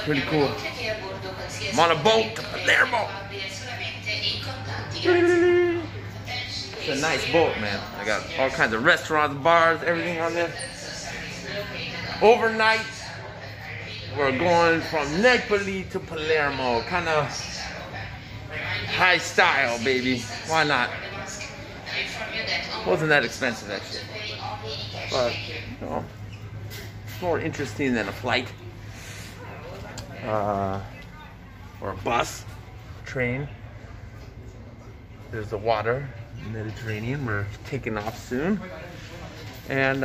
pretty cool. I'm on a boat to Palermo. It's a nice boat, man. I got all kinds of restaurants, bars, everything on there. Overnight, we're going from Napoli to Palermo. Kind of high style, baby. Why not? Wasn't that expensive, actually. But, you know, it's more interesting than a flight. Or a bus, train. There's the water, Mediterranean. We're taking off soon. And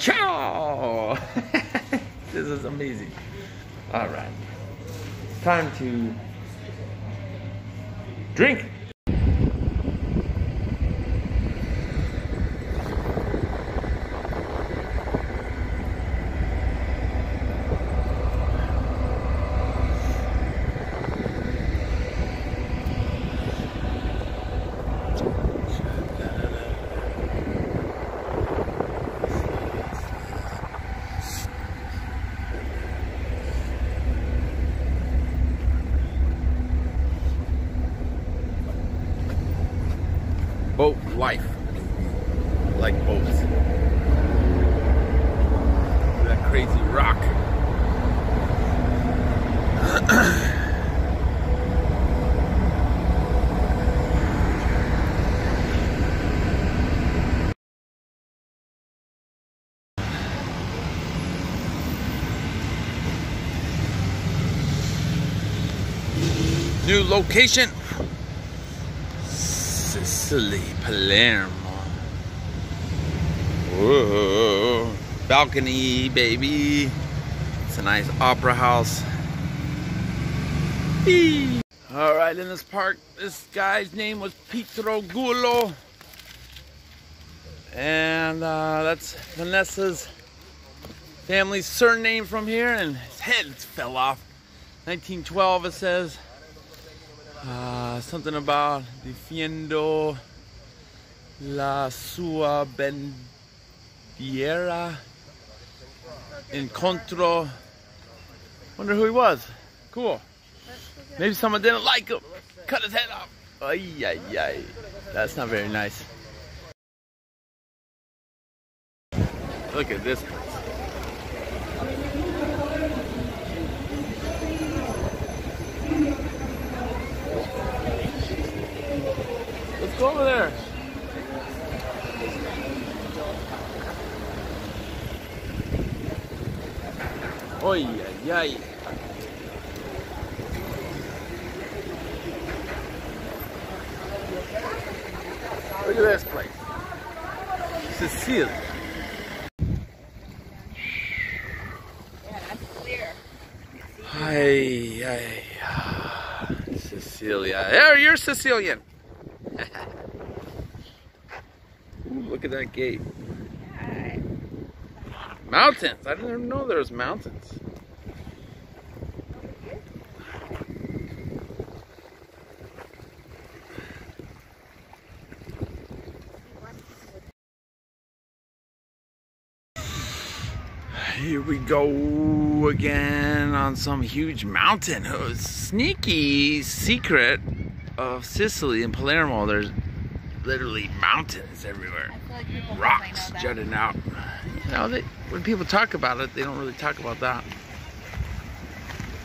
ciao! This is amazing. All right, time to drink. Boat life. I like boats. That crazy rock. New location. Sicily, Palermo. Whoa. Balcony, baby. It's a nice opera house. Eee. All right, in this park, this guy's name was Pietro Gullo. And that's Vanessa's family's surname from here, and his head fell off. 1912, it says. Something about defiendo la sua bandiera incontro. Wonder who he was. Cool. Maybe someone didn't like him. Cut his head off. Ay, ay, ay. That's not very nice. Look at this place. Let's go over there. Oy, ay, ay. Look at this place. Sicily. Yeah, that's clear. Ay, ay. Sicilia. There, you're Sicilian. Ooh, look at that gate. Mountains. I didn't even know there was mountains. Here we go again on some huge mountain. Oh, sneaky secret of Sicily and Palermo. There's literally mountains everywhere. Like rocks jutting out. You know, when people talk about it, they don't really talk about that.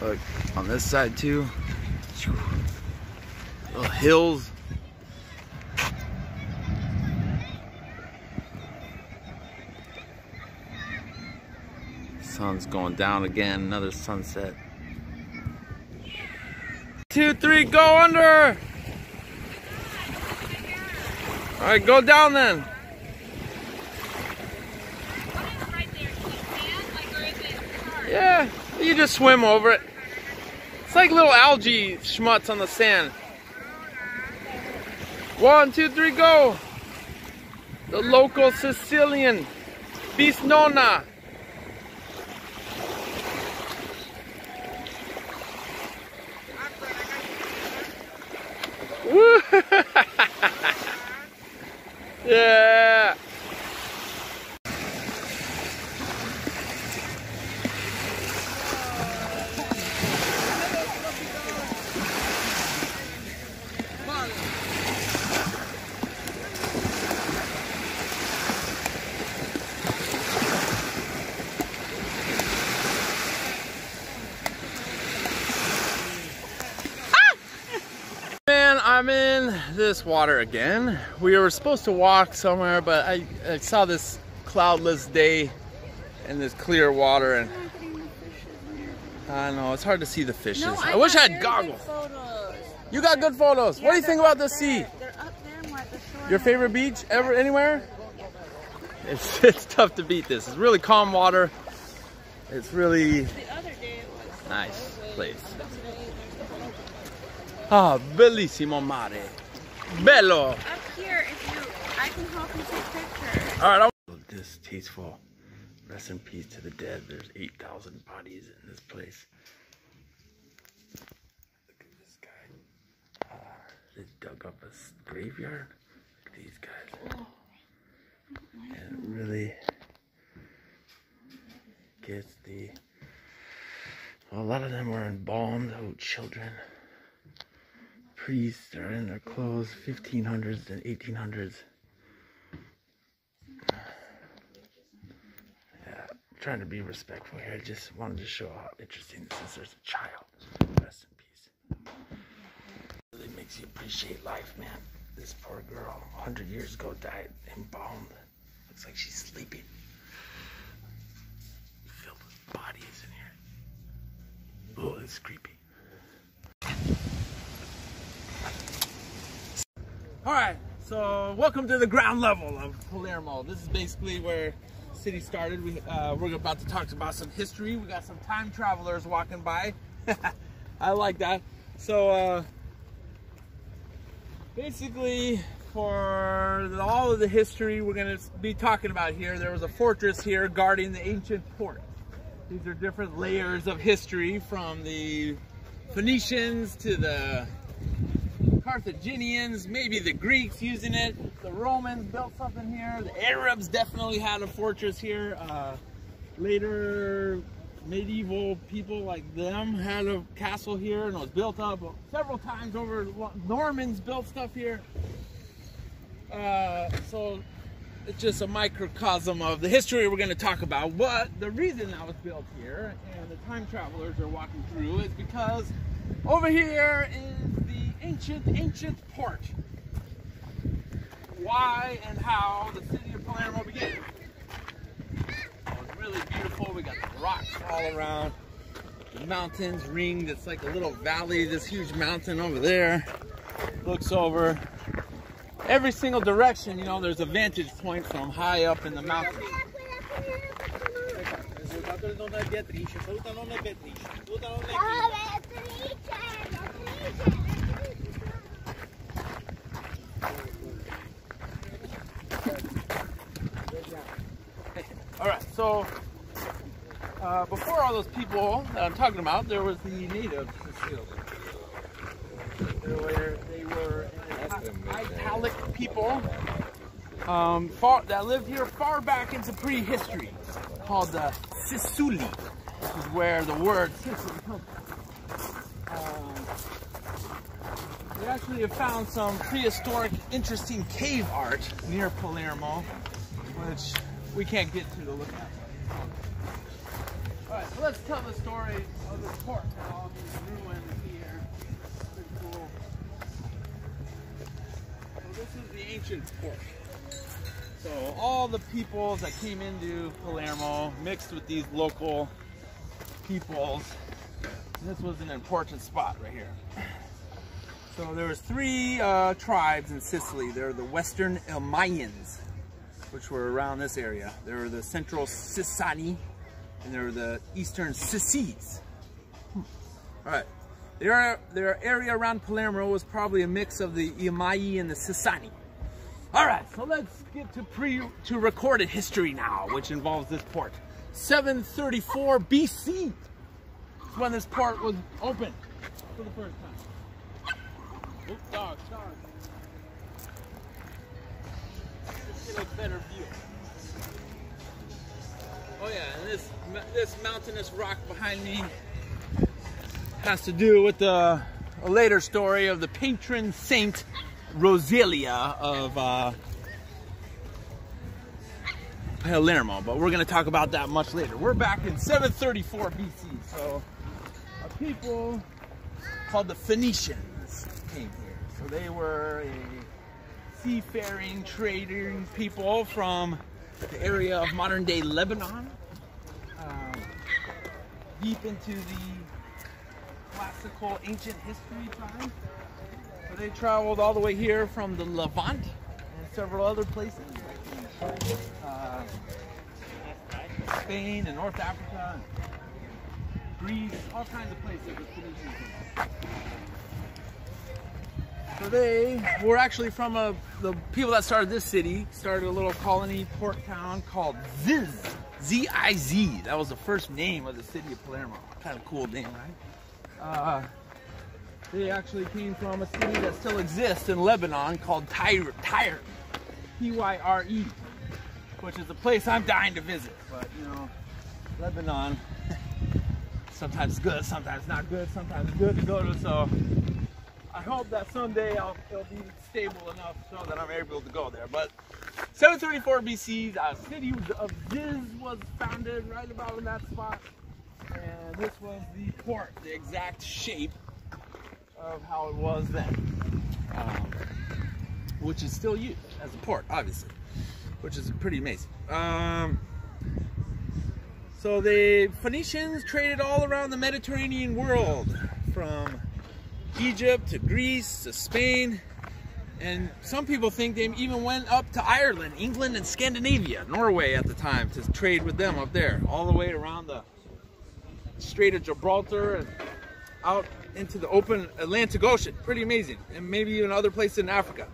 Look, on this side too. Little hills. Sun's going down again, another sunset. 2, 3, go under! Alright, go down then. Yeah, you just swim over it. It's like little algae schmutz on the sand. 1, 2, 3, go! The local Sicilian bis nonna. Woo! Yeah. this water again. We were supposed to walk somewhere, but I saw this cloudless day and this clear water, and I know it's hard to see the fishes. No, I wish I had goggles. You got good photos. Yeah, what do you think about the sea? They're up there more at the shore. Your favorite beach ever, anywhere? It's tough to beat this. It's really calm water. It's really The other day it was nice place. today, Ah, bellissimo mare. Bello. up here, I can help you take pictures. All right. Distasteful. Rest in peace to the dead. There's 8,000 bodies in this place. Look at this guy. They dug up a graveyard. Look at these guys. And it really gets the... Well, a lot of them were embalmed. Oh, children. Priests are in their clothes. 1500s and 1800s. Trying to be respectful here. I just wanted to show how interesting this is. There's a child. Rest in peace. It really makes you appreciate life, man. This poor girl, 100 years ago, died embalmed. Looks like she's sleeping. Filled with bodies in here. Oh, it's creepy. All right, so welcome to the ground level of Palermo. This is basically where city started. We're about to talk about some history. We got some time travelers walking by. I like that. So basically, for all of the history we're going to be talking about here, there was a fortress here guarding the ancient port. These are different layers of history, from the Phoenicians to the Carthaginians, maybe the Greeks using it. The Romans built something here. The Arabs definitely had a fortress here. Later medieval people like them had a castle here, and it was built up several times over. Normans built stuff here. So it's just a microcosm of the history we're going to talk about. But the reason that was built here and the time travelers are walking through is because over here is the ancient port. Why and how the city of Palermo began. It's really beautiful. We got the rocks all around. The mountains ringed. It's like a little valley. This huge mountain over there looks over every single direction. You know, there's a vantage point from high up in the mountain. All right, so before all those people that I'm talking about, there was the natives Sicily. They were Italic people that lived here far back into prehistory, called the Sicily, which is where the word Sicily comes from. We actually have found some prehistoric, interesting cave art near Palermo, which we can't get to look at. Alright, so let's tell the story of the port and all these ruins here. Pretty cool. So this is the ancient port. So all the peoples that came into Palermo mixed with these local peoples. This was an important spot right here. So there was 3 tribes in Sicily. They're the Western Ilmayans, which were around this area. There were the Central Sicani, and there were the Eastern Sicis. All right, their area around Palermo was probably a mix of the Ilmayi and the Sicani. All right, so let's get to recorded history now, which involves this port. 734 BC is when this port was opened for the first time. Oops, dog. Let's get a better view. Oh yeah, and this mountainous rock behind me has to do with a later story of the patron saint Rosalia of Palermo, but we're going to talk about that much later. We're back in 734 BC, so a people called the Phoenicians came here. So they were a seafaring, trading people from the area of modern-day Lebanon, deep into the classical ancient history time. So they traveled all the way here from the Levant and several other places, like Spain and North Africa, and Greece, all kinds of places with Phoenicians. So they were actually from the people that started this city, started a little colony port town called Ziz, Z-I-Z. That was the first name of the city of Palermo. Kind of cool name, right? They actually came from a city that still exists in Lebanon called Tyre, T-Y-R-E, which is a place I'm dying to visit. But you know, Lebanon, sometimes good, sometimes not good, sometimes good to go to. So I hope that someday it'll be stable enough so that I'm able to go there. But 734 BC, the city of Ziz was founded right about in that spot. And this was the port, the exact shape of how it was then, which is still used as a port, obviously, which is pretty amazing. So the Phoenicians traded all around the Mediterranean world, from Egypt to Greece to Spain, and some people think they even went up to Ireland, England, and Scandinavia, Norway at the time, to trade with them up there, all the way around the Strait of Gibraltar and out into the open Atlantic Ocean. Pretty amazing. And maybe even other places in Africa.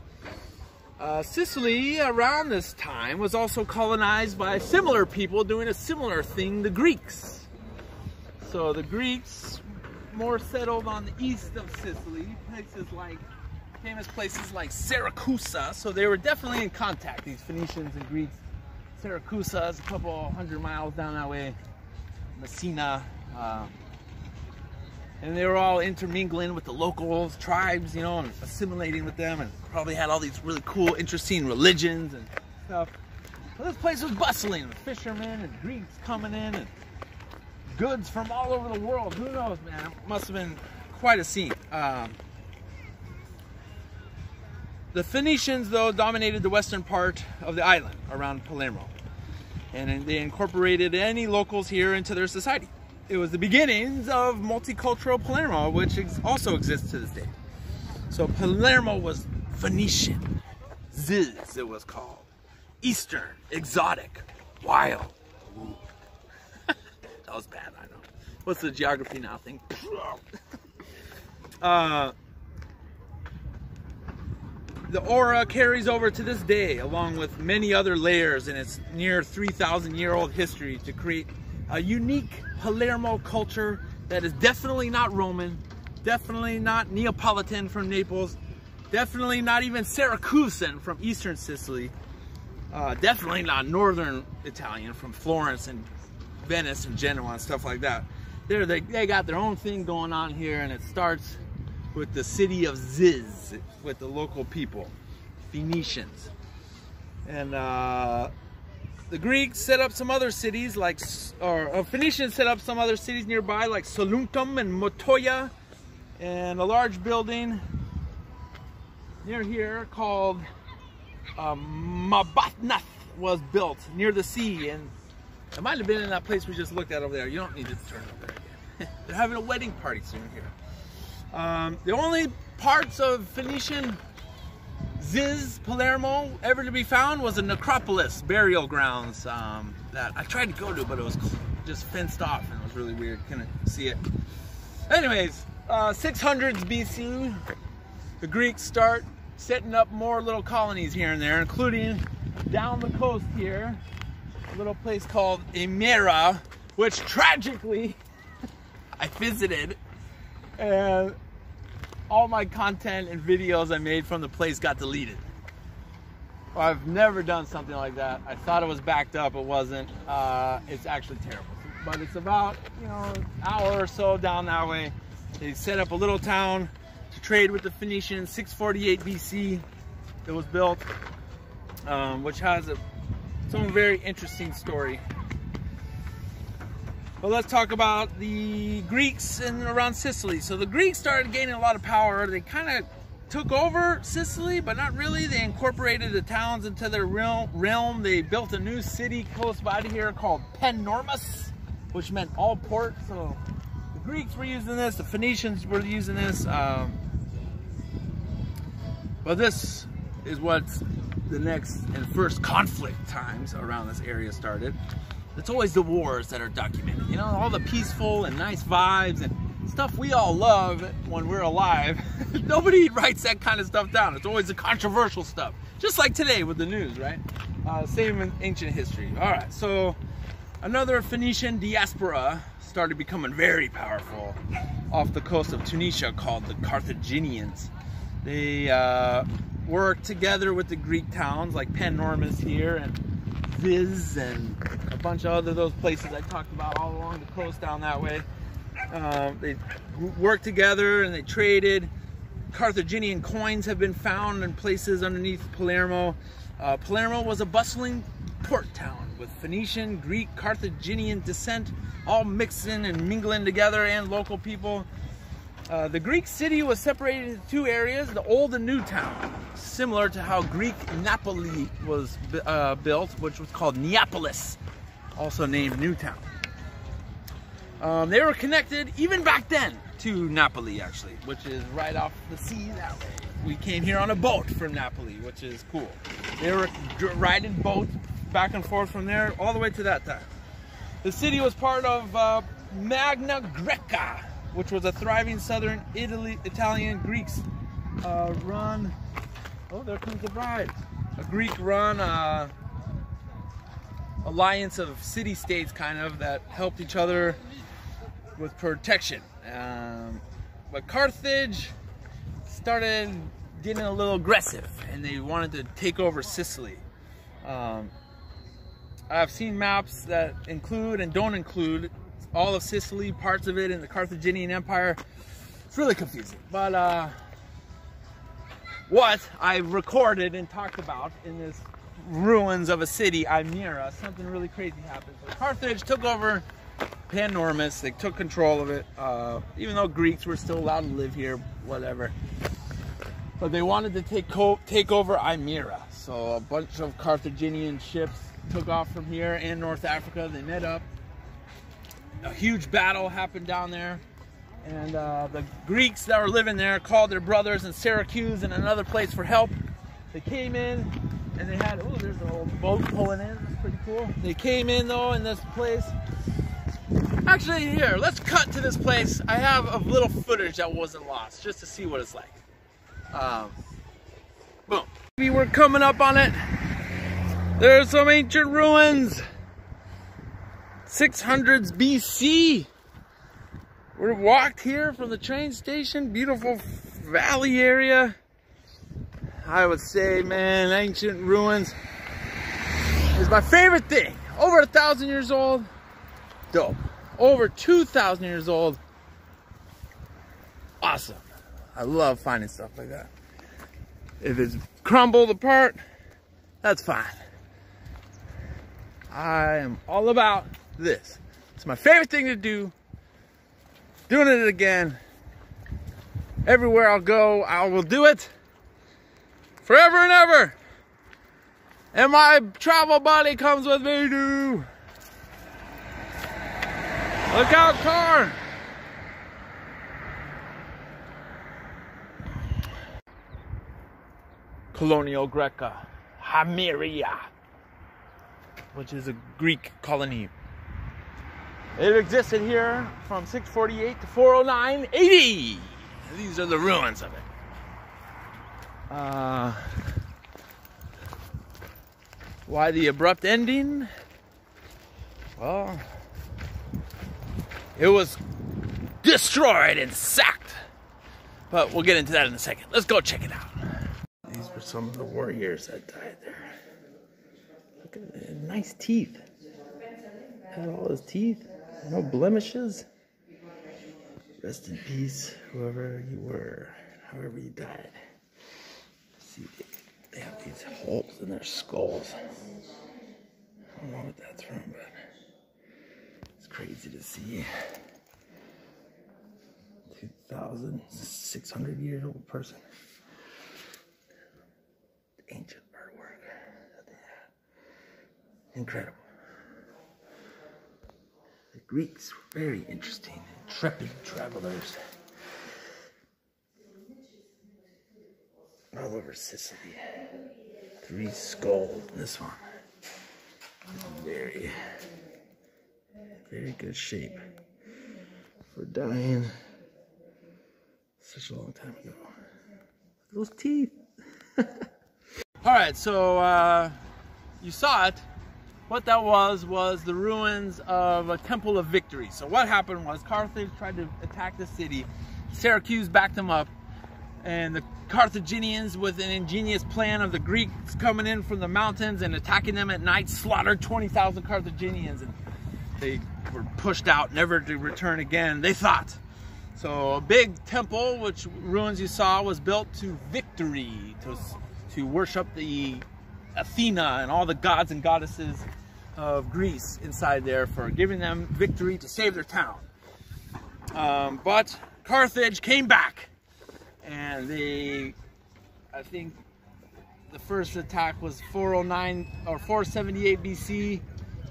Sicily around this time was also colonized by similar people doing a similar thing, the Greeks. So the Greeks more settled on the east of Sicily, famous places like Syracuse. So they were definitely in contact, these Phoenicians and Greeks. Syracuse is a couple hundred miles down that way. Messina. And they were all intermingling with the local tribes, you know, and assimilating with them, and probably had all these really cool, interesting religions and stuff. But this place was bustling with fishermen and Greeks coming in, and goods from all over the world. Who knows, man? It must have been quite a scene. The Phoenicians, though, dominated the western part of the island around Palermo, and they incorporated any locals here into their society. It was the beginnings of multicultural Palermo, which also exists to this day. So Palermo was Phoenician, Ziz it was called, Eastern, exotic, wild. Ooh. That was bad, I know. What's the geography now thing? The aura carries over to this day, along with many other layers in its near 3,000-year-old history, to create a unique Palermo culture that is definitely not Roman, definitely not Neapolitan from Naples, definitely not even Syracusan from eastern Sicily, definitely not northern Italian from Florence and Venice and Genoa and stuff like that. They got their own thing going on here, and it starts with the city of Ziz, with the local people, Phoenicians. And the Greeks set up some other cities, Phoenicians set up some other cities nearby, like Soluntum and Motoya, and a large building near here called Mabatnath was built near the sea, and it might have been in that place we just looked at over there. You don't need to turn over there again. They're having a wedding party soon here. The only parts of Phoenician Ziz, Palermo, ever to be found was a necropolis, burial grounds, that I tried to go to, but it was just fenced off and it was really weird. Couldn't see it. Anyways, 600s BC, the Greeks start setting up more little colonies here and there, including down the coast here, a little place called Emera, which tragically I visited, and all my content and videos I made from the place got deleted. Well, I've never done something like that. I thought it was backed up, it wasn't. It's actually terrible. But it's about, you know, an hour or so down that way. They set up a little town to trade with the Phoenicians. 648 BC it was built, which has its own very interesting story. But let's talk about the Greeks and around Sicily. So the Greeks started gaining a lot of power. They kind of took over Sicily, but not really. They incorporated the towns into their realm. They built a new city close by to here called Palermo, which meant all port. So the Greeks were using this, the Phoenicians were using this. But this is what the next and first conflict times around this area started. It's always the wars that are documented. You know, all the peaceful and nice vibes and stuff we all love when we're alive. Nobody writes that kind of stuff down. It's always the controversial stuff. Just like today with the news, right? Same in ancient history. All right, so another Phoenician diaspora started becoming very powerful off the coast of Tunisia called the Carthaginians. They worked together with the Greek towns like Palermo here and Viz and a bunch of other those places I talked about all along the coast down that way. They worked together and they traded. Carthaginian coins have been found in places underneath Palermo. Palermo was a bustling port town with Phoenician, Greek, Carthaginian descent all mixing and mingling together, and local people. The Greek city was separated into two areas, the old and new town, similar to how Greek Napoli was built, which was called Neapolis, also named New Town. They were connected even back then to Napoli, actually, which is right off the sea that way. We came here on a boat from Napoli, which is cool. They were riding boats back and forth from there all the way to that time. The city was part of Magna Greca, which was a thriving southern Italian Greeks run. Oh, there comes the bride. A Greek-run alliance of city-states, kind of, that helped each other with protection. But Carthage started getting a little aggressive, and they wanted to take over Sicily. I've seen maps that include and don't include all of Sicily, parts of it in the Carthaginian Empire. It's really confusing. But what I recorded and talked about in this ruins of a city, Imira, something really crazy happened. So Carthage took over Palermo. They took control of it, even though Greeks were still allowed to live here, whatever. But they wanted to take over Imira. So a bunch of Carthaginian ships took off from here and North Africa. They met up. A huge battle happened down there, and the Greeks that were living there called their brothers in Syracuse and another place for help. They came in, and they had, oh, there's an old boat pulling in. That's pretty cool. They came in, though, in this place. Actually, here, let's cut to this place. I have a little footage that wasn't lost, just to see what it's like. Boom. We were coming up on it. There's some ancient ruins. 600s BC. We walked here from the train station. Beautiful valley area. I would say, man, ancient ruins is my favorite thing. Over 1,000 years old. Dope. Over 2,000 years old. Awesome. I love finding stuff like that. If it's crumbled apart, that's fine. I am all about this. It's my favorite thing to do. Doing it again. Everywhere I'll go, I will do it. Forever and ever. And my travel buddy comes with me too. Look out, car. Colonial Greca, Hamiria, which is a Greek colony. It existed here from 648 to 409 AD. These are the ruins of it. Why the abrupt ending? Well, it was destroyed and sacked. But we'll get into that in a second. Let's go check it out. These were some of the warriors that died there. Look at the nice teeth. Had all his teeth. No blemishes. Rest in peace, whoever you were, however you died. See, they have these holes in their skulls. I don't know what that's from, but it's crazy to see. 2,600 year old person. Incredible. The Greeks were very interesting, intrepid travelers all over Sicily. 3 skulls. This one, very good shape for dying such a long time ago. Those teeth. All right, so you saw it. What that was the ruins of a temple of victory. So what happened was Carthage tried to attack the city. Syracuse backed them up. And the Carthaginians, with an ingenious plan of the Greeks coming in from the mountains and attacking them at night, slaughtered 20,000 Carthaginians. And they were pushed out, never to return again, they thought. So a big temple, which ruins you saw, was built to victory, to worship the Athena and all the gods and goddesses of Greece inside there, for giving them victory to save their town. But Carthage came back, and I think the first attack was 409 or 478 BC,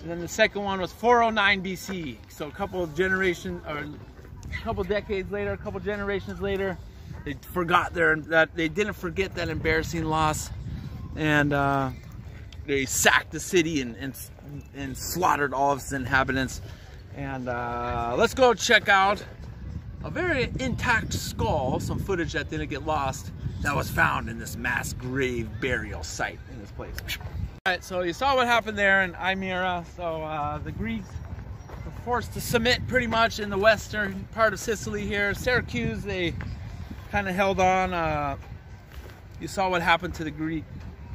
and then the second one was 409 BC. So a couple of generations, or a couple decades later, a couple generations later, they didn't forget that embarrassing loss, and they sacked the city and slaughtered all of its inhabitants. And let's go check out a very intact skull, some footage that didn't get lost, that was found in this mass grave burial site in this place. All right, so you saw what happened there in Imera. So the Greeks were forced to submit pretty much in the western part of Sicily here. Syracuse, they kind of held on. You saw what happened to the Greek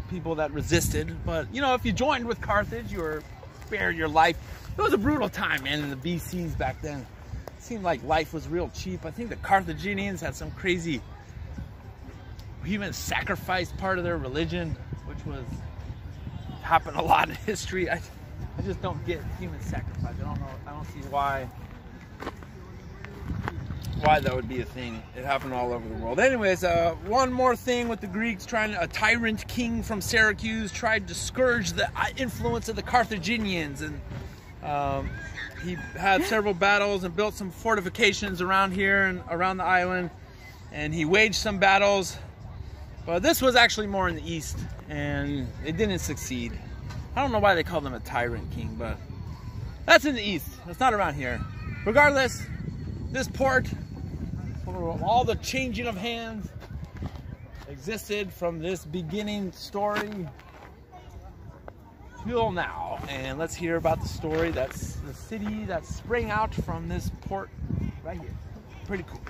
people that resisted. But, you know, if you joined with Carthage, you were spared your life. It was a brutal time, man, in the BCs back then. It seemed like life was real cheap. I think the Carthaginians had some crazy, even sacrifice part of their religion, which was happened a lot in history. I just don't get human sacrifice. I don't know. I don't see why that would be a thing. It happened all over the world. Anyways, one more thing with the Greeks, a tyrant king from Syracuse tried to scourge the influence of the Carthaginians, and he had several battles and built some fortifications around here and around the island, and he waged some battles, but this was actually more in the east, and it didn't succeed. I don't know why they call them a tyrant king, but that's in the east. It's not around here. Regardless, this port, for all the changing of hands, existed from this beginning story till now. And let's hear about the story. That's the city that sprang out from this port right here. Pretty cool.